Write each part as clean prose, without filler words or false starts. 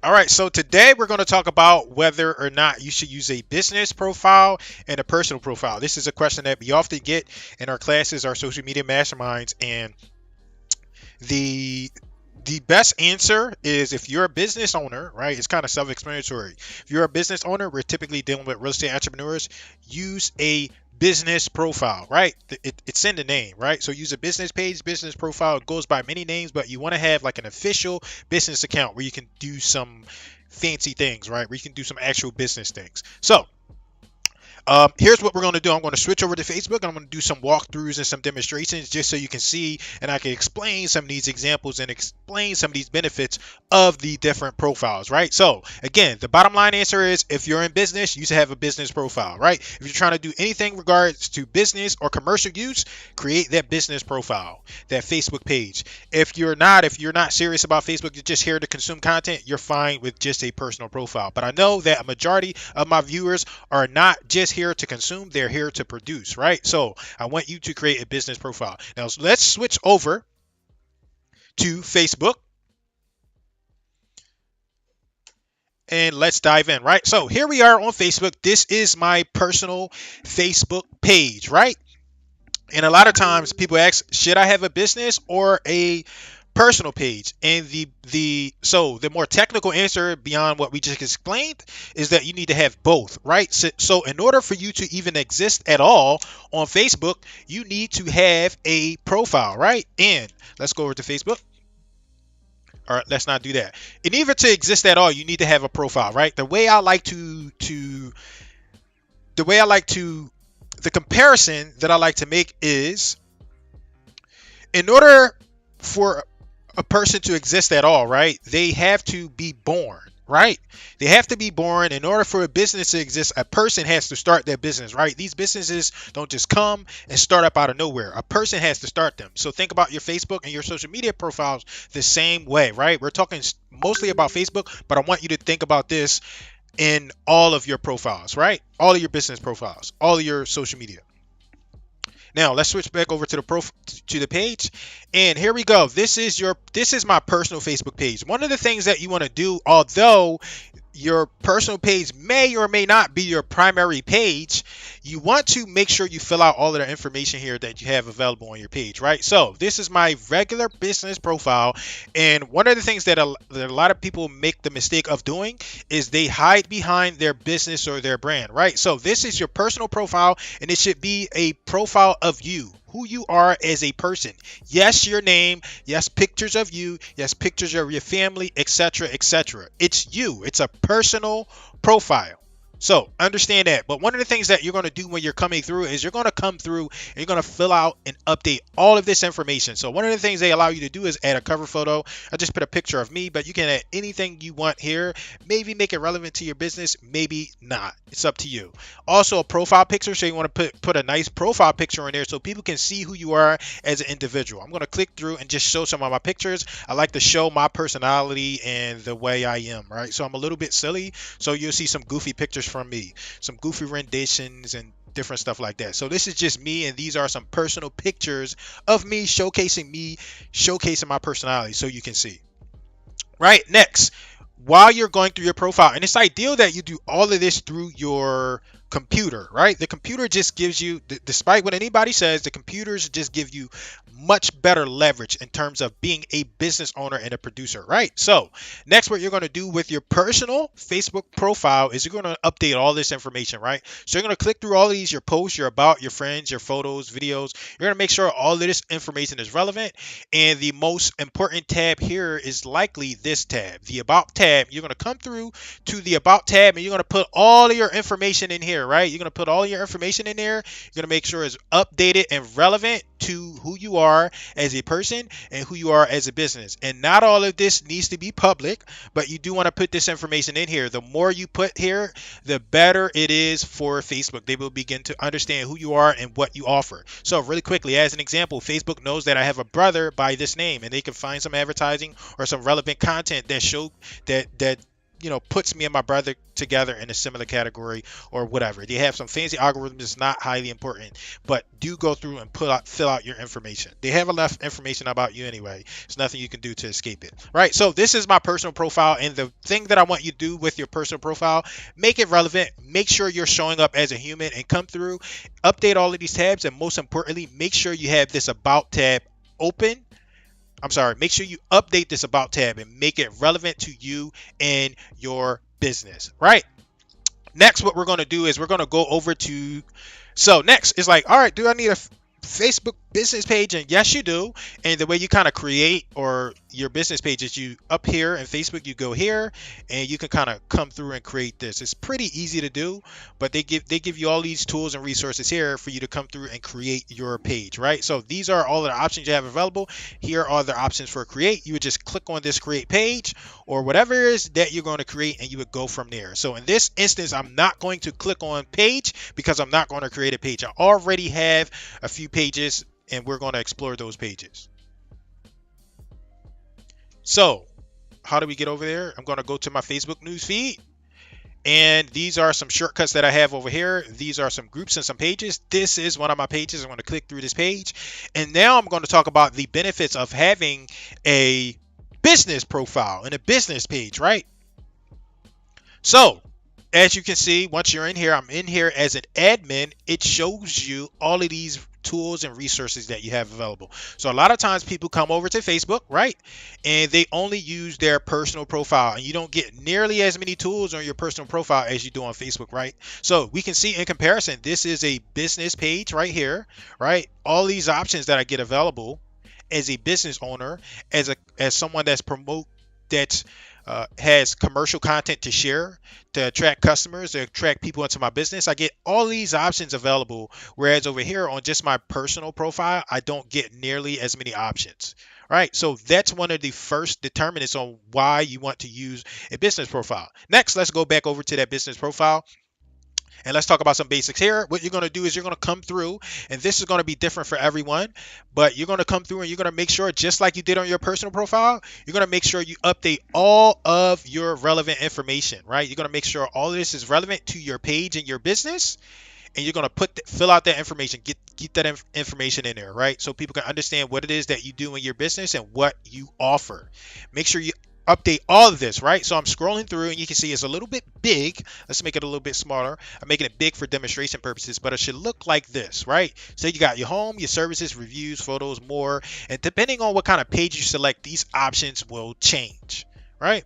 All right, so today we're going to talk about whether or not you should use a business profile and a personal profile. This is a question that we often get in our classes, our social media masterminds, and the the best answer is if you're a business owner, right? It's kind of self-explanatory. If you're a business owner, we're typically dealing with real estate entrepreneurs. Use a business profile, right? It's in the name, right? So use a business page, business profile. It goes by many names, but you want to have like an official business account where you can do some fancy things, right? Where you can do some actual business things. So here's what we're going to do. I'm going to switch over to Facebook. I'm going to do some walkthroughs and some demonstrations just so you can see and I can explain some of these examples and explain some of these benefits of the different profiles, right? So again, the bottom line answer is if you're in business, you should have a business profile, right? If you're trying to do anything regards to business or commercial use, create that business profile, that Facebook page. If you're not serious about Facebook, you're just here to consume content, you're fine with just a personal profile. But I know that a majority of my viewers are not just here to consume, they're here to produce, right? So I want you to create a business profile. Now let's switch over to Facebook and let's dive in, right? So here we are on Facebook. This is my personal Facebook page, right? And a lot of times people ask, should I have a business or a personal page? And the more technical answer beyond what we just explained is that you need to have both, right? So in order for you to even exist at all on Facebook, you need to have a profile, right? And let's go over to Facebook. All right, let's not do that. In order to exist at all, you need to have a profile, right? The comparison that I like to make is in order for a person to exist at all, right? They have to be born, right? They have to be born. In order for a business to exist, a person has to start their business, right? These businesses don't just come and start up out of nowhere. A person has to start them. So think about your Facebook and your social media profiles the same way, right? We're talking mostly about Facebook, but I want you to think about this in all of your profiles, right? All of your business profiles, all of your social media. Now let's switch back over to the page, and here we go. This is my personal Facebook page. One of the things that you want to do, although your personal page may or may not be your primary page, you want to make sure you fill out all of the information here that you have available on your page, right? So this is my regular business profile, and one of the things that a lot of people make the mistake of doing is they hide behind their business or their brand, right? So this is your personal profile, and it should be a profile of you, who you are as a person. Yes, your name. Yes, pictures of you. Yes, pictures of your family, etc., etc. It's you. It's a personal profile. So understand that. But one of the things that you're going to do when you're coming through is you're going to come through and you're going to fill out and update all of this information. So one of the things they allow you to do is add a cover photo. I just put a picture of me, but you can add anything you want here. Maybe make it relevant to your business, maybe not. It's up to you. Also a profile picture. So you want to put a nice profile picture in there so people can see who you are as an individual. I'm going to click through and just show some of my pictures. I like to show my personality and the way I am, right? So I'm a little bit silly. So you'll see some goofy pictures from me, some goofy renditions and different stuff like that. So this is just me, and these are some personal pictures of me, showcasing my personality so you can see. Right, next, while you're going through your profile, and it's ideal that you do all of this through your computer, right? The computer just gives you, despite what anybody says, the computers just give you much better leverage in terms of being a business owner and a producer, right? So next, what you're going to do with your personal Facebook profile is you're going to update all this information, right? So you're going to click through all of these, your posts, your about, your friends, your photos, videos. You're going to make sure all of this information is relevant. And the most important tab here is likely this tab, the about tab. You're going to come through to the about tab and you're going to put all of your information in here, right? You're going to put all your information in there. You're going to make sure it's updated and relevant to who you are as a person and who you are as a business. And not all of this needs to be public, but you do want to put this information in here. The more you put here, the better it is for Facebook. They will begin to understand who you are and what you offer. So really quickly, as an example, Facebook knows that I have a brother by this name, and they can find some advertising or some relevant content that puts me and my brother together in a similar category or whatever. They have some fancy algorithm that's not highly important, but do go through and fill out your information. They have enough information about you anyway. There's nothing you can do to escape it, right? So this is my personal profile, and the thing that I want you to do with your personal profile, make it relevant. Make sure you're showing up as a human and come through, update all of these tabs, and most importantly, make sure you have this about tab open. Make sure you update this about tab and make it relevant to you and your business, right? Next, what we're going to do is we're going to go over to, so next is like, all right, do I need a Facebook business page? And yes, you do. And the way you kind of create or your business page is you up here in Facebook, you go here and you can kind of come through and create this. It's pretty easy to do, but they give you all these tools and resources here for you to come through and create your page, right? So these are all the options you have available. Here are the options for create. You would just click on this create page or whatever it is that you're going to create, and you would go from there. So in this instance, I'm not going to click on page because I'm not going to create a page. I already have a few pages, and we're going to explore those pages. So how do we get over there? I'm going to go to my Facebook news feed, and these are some shortcuts that I have over here. These are some groups and some pages. This is one of my pages. I'm going to click through this page, and now I'm going to talk about the benefits of having a business profile and a business page, right? So as you can see, once you're in here, I'm in here as an admin. It shows you all of these tools and resources that you have available. So a lot of times people come over to Facebook, right? And they only use their personal profile, and you don't get nearly as many tools on your personal profile as you do on Facebook, right? So we can see in comparison, this is a business page right here, right? All these options that I get available as a business owner, as someone that's has commercial content to share, to attract customers, to attract people into my business. I get all these options available, whereas over here on just my personal profile, I don't get nearly as many options, right? So that's one of the first determinants on why you want to use a business profile. Next, let's go back over to that business profile, and let's talk about some basics here. What you're going to do is you're going to come through, and this is going to be different for everyone, but you're going to come through and you're going to make sure, just like you did on your personal profile, you're going to make sure you update all of your relevant information, right? You're going to make sure all of this is relevant to your page and your business, and you're going to fill out that information, get that information in there, right? So people can understand what it is that you do in your business and what you offer. Make sure you update all of this, right? So I'm scrolling through, and you can see it's a little bit big. Let's make it a little bit smaller. I'm making it big for demonstration purposes, but it should look like this, right? So you got your home, your services, reviews, photos, more, and depending on what kind of page you select, these options will change, right?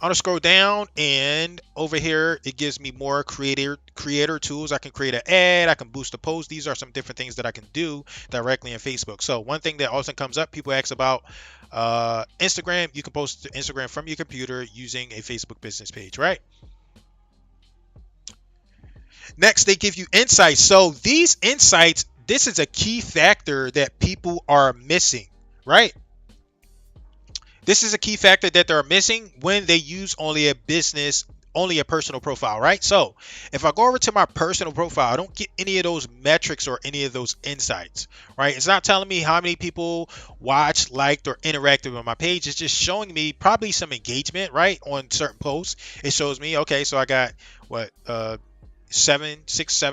I'm gonna scroll down, and over here it gives me more creator tools. I can create an ad, I can boost a post. These are some different things that I can do directly in Facebook. So one thing that often comes up, people ask about Instagram. You can post to Instagram from your computer using a Facebook business page, right? Next, they give you insights. So these insights, this is a key factor that people are missing, right? This is a key factor that they're missing when they use only a personal profile, right? So if I go over to my personal profile, I don't get any of those metrics or any of those insights, right? It's not telling me how many people watched, liked, or interacted with my page. It's just showing me probably some engagement, right, on certain posts. It shows me, okay, so I got what, 7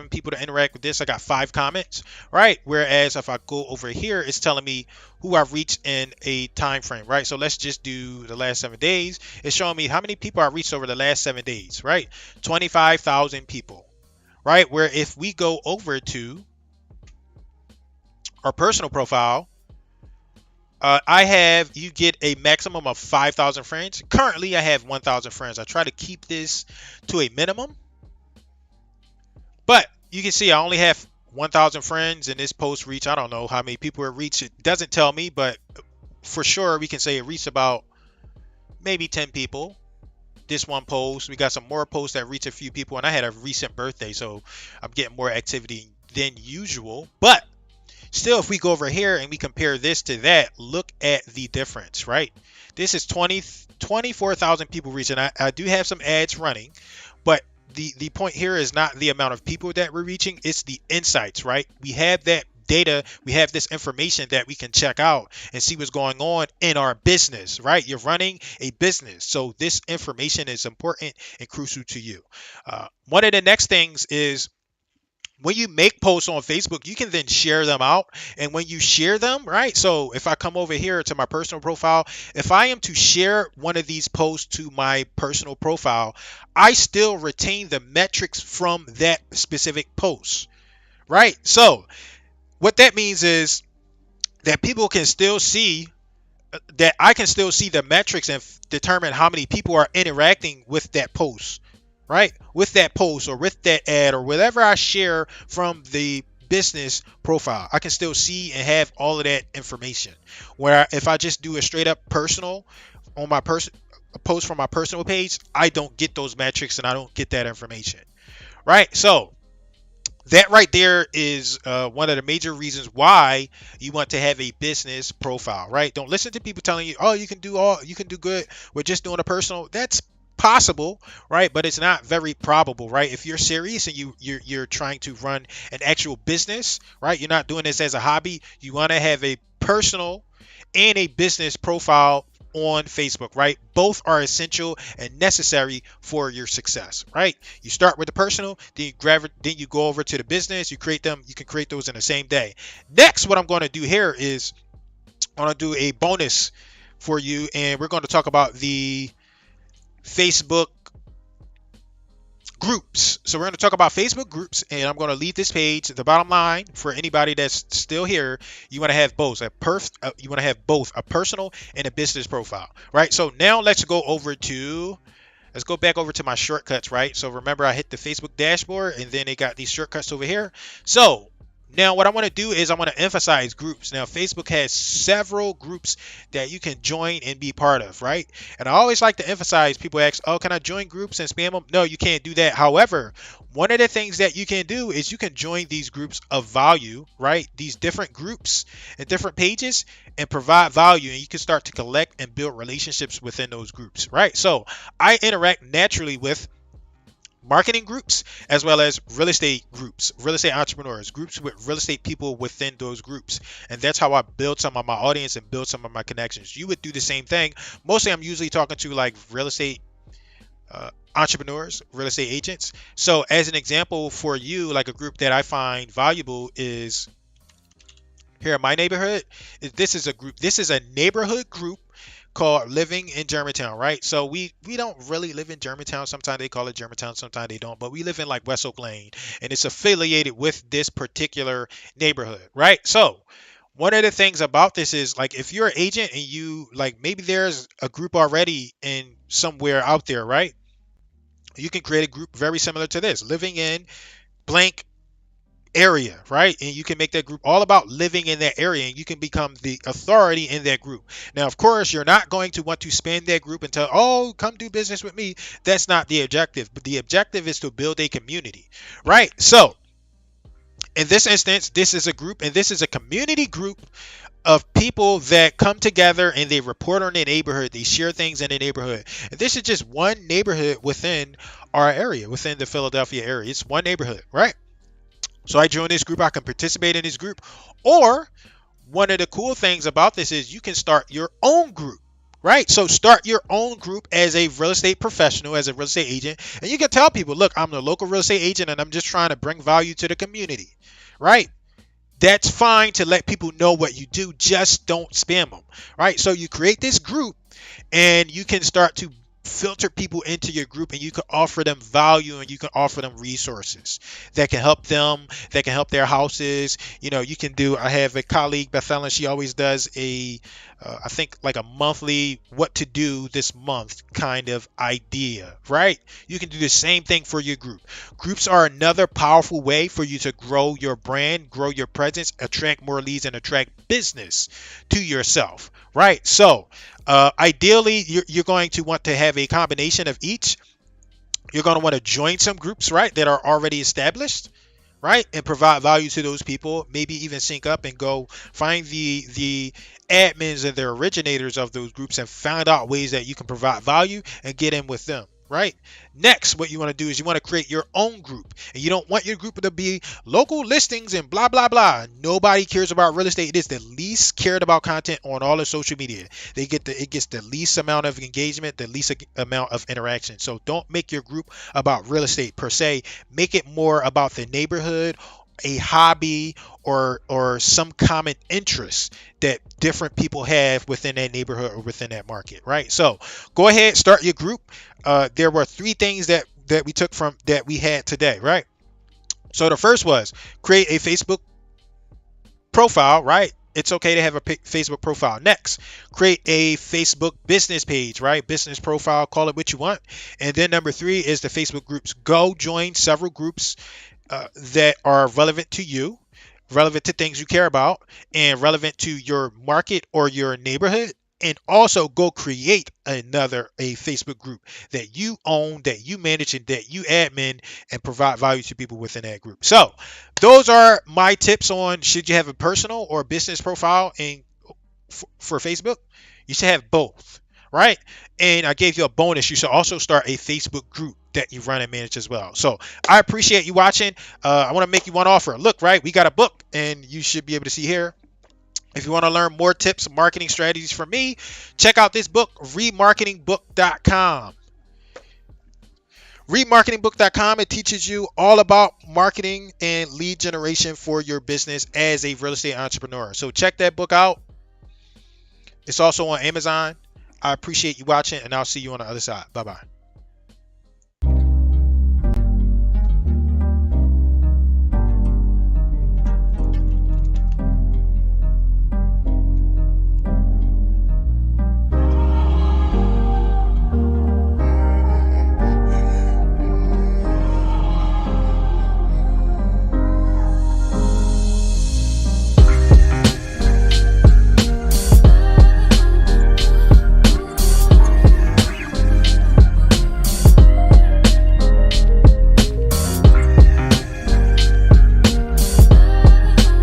people to interact with this. I got 5 comments, right? Whereas if I go over here, it's telling me who I've reached in a time frame, right? So let's just do the last 7 days. It's showing me how many people I reached over the last 7 days, right? 25,000 people, right? Where if we go over to our personal profile, you get a maximum of 5,000 friends. Currently, I have 1,000 friends. I try to keep this to a minimum, but you can see I only have 1,000 friends, and this post reached, I don't know how many people it reached. It doesn't tell me, but for sure we can say it reached about maybe 10 people. This one post, we got some more posts that reached a few people, and I had a recent birthday, so I'm getting more activity than usual. But still, if we go over here and we compare this to that, look at the difference, right? This is 24,000 people reached, and I do have some ads running, but the point here is not the amount of people that we're reaching, it's the insights, right? We have that data, we have this information that we can check out and see what's going on in our business, right? You're running a business, so this information is important and crucial to you. One of the next things is when you make posts on Facebook, you can then share them out. And when you share them, right? So if I come over here to my personal profile, if I am to share one of these posts to my personal profile, I still retain the metrics from that specific post, right? So what that means is that people can still see that I can still see the metrics and determine how many people are interacting with that post, right? With that post or with that ad or whatever I share from the business profile. I can still see and have all of that information. Where if I just do a straight up personal on my post from my personal page, I don't get those metrics and I don't get that information, right? So that right there is one of the major reasons why you want to have a business profile, right? Don't listen to people telling you, oh, you can do good with just doing a personal. That's possible, right? But it's not very probable, right? If you're serious and you're trying to run an actual business, right? You're not doing this as a hobby. You want to have a personal and a business profile on Facebook, right? Both are essential and necessary for your success, right? You start with the personal, then you go over to the business, you create them, you can create those in the same day. Next, what I'm going to do here is I'm going to do a bonus for you, and we're going to talk about the Facebook groups. So we're going to talk about Facebook groups, and I'm going to leave this page. The bottom line for anybody that's still here, you want to have both a personal and a business profile, right? So now let's go back over to my shortcuts, right? So remember, I hit the Facebook dashboard, and then they got these shortcuts over here. So now what I want to do is I want to emphasize groups. Now Facebook has several groups that you can join and be part of, right? And I always like to emphasize, people ask, oh, can I join groups and spam them? No, you can't do that. However, one of the things that you can do is you can join these groups of value, right? These different groups and different pages, and provide value, and you can start to collect and build relationships within those groups, right? So I interact naturally with marketing groups as well as real estate groups, real estate entrepreneurs, groups with real estate people within those groups. And that's how I build some of my audience and build some of my connections. You would do the same thing. Mostly I'm usually talking to like real estate entrepreneurs, real estate agents. So as an example for you, like a group that I find valuable is here in my neighborhood. This is a neighborhood group called Living in Germantown, right? So we don't really live in Germantown. Sometimes they call it Germantown, sometimes they don't, but we live in like West Oak Lane, and it's affiliated with this particular neighborhood, right? So one of the things about this is, like, if you're an agent and you like, maybe there's a group already in somewhere out there, right? You can create a group very similar to this, living in blank area, right? And you can make that group all about living in that area, and you can become the authority in that group. Now, of course, you're not going to want to spam that group and tell, oh, come do business with me. That's not the objective, but the objective is to build a community, right? So in this instance, this is a group, and this is a community group of people that come together and they report on their neighborhood. They share things in the neighborhood. And this is just one neighborhood within our area, within the Philadelphia area. It's one neighborhood, right? So I join this group, I can participate in this group. Or one of the cool things about this is you can start your own group, right? So start your own group as a real estate professional, as a real estate agent. And you can tell people, look, I'm the local real estate agent and I'm just trying to bring value to the community, right? That's fine to let people know what you do. Just don't spam them, right? So you create this group and you can start to filter people into your group, and you can offer them value and you can offer them resources that can help them, that can help their houses. You know, you can do, I have a colleague, Beth Ellen, she always does I think like a monthly what to do this month kind of idea, right? You can do the same thing for your group. Groups are another powerful way for you to grow your brand, grow your presence, attract more leads, and attract business to yourself, right? So ideally, you're going to want to have a combination of each. You're going to want to join some groups, right, that are already established, right, and provide value to those people. Maybe even sync up and go find the admins and the originators of those groups and find out ways that you can provide value and get in with them, right? Next, what you want to do is you want to create your own group. And you don't want your group to be local listings and blah, blah, blah. Nobody cares about real estate. It is the least cared about content on all of social media. It gets the least amount of engagement, the least amount of interaction. So don't make your group about real estate per se. Make it more about the neighborhood, a hobby, or some common interest that different people have within that neighborhood or within that market, right? So go ahead, start your group. There were three things that we took from that we had today, right? So the first was create a Facebook profile, right? It's okay to have a Facebook profile. Next, create a Facebook business page, right? Business profile, call it what you want. And then number three is the Facebook groups. Go join several groups that are relevant to you, relevant to things you care about, and relevant to your market or your neighborhood. And also go create a Facebook group that you own, that you manage, and that you admin and provide value to people within that group. So those are my tips on should you have a personal or business profile for Facebook. You should have both, right? And I gave you a bonus. You should also start a Facebook group that you run and manage as well. So I appreciate you watching. I want to make you one offer. Look, right, we got a book, and you should be able to see here. If you want to learn more tips, marketing strategies from me, check out this book, remarketingbook.com. Remarketingbook.com. It teaches you all about marketing and lead generation for your business as a real estate entrepreneur. So check that book out. It's also on Amazon. I appreciate you watching, and I'll see you on the other side. Bye-bye.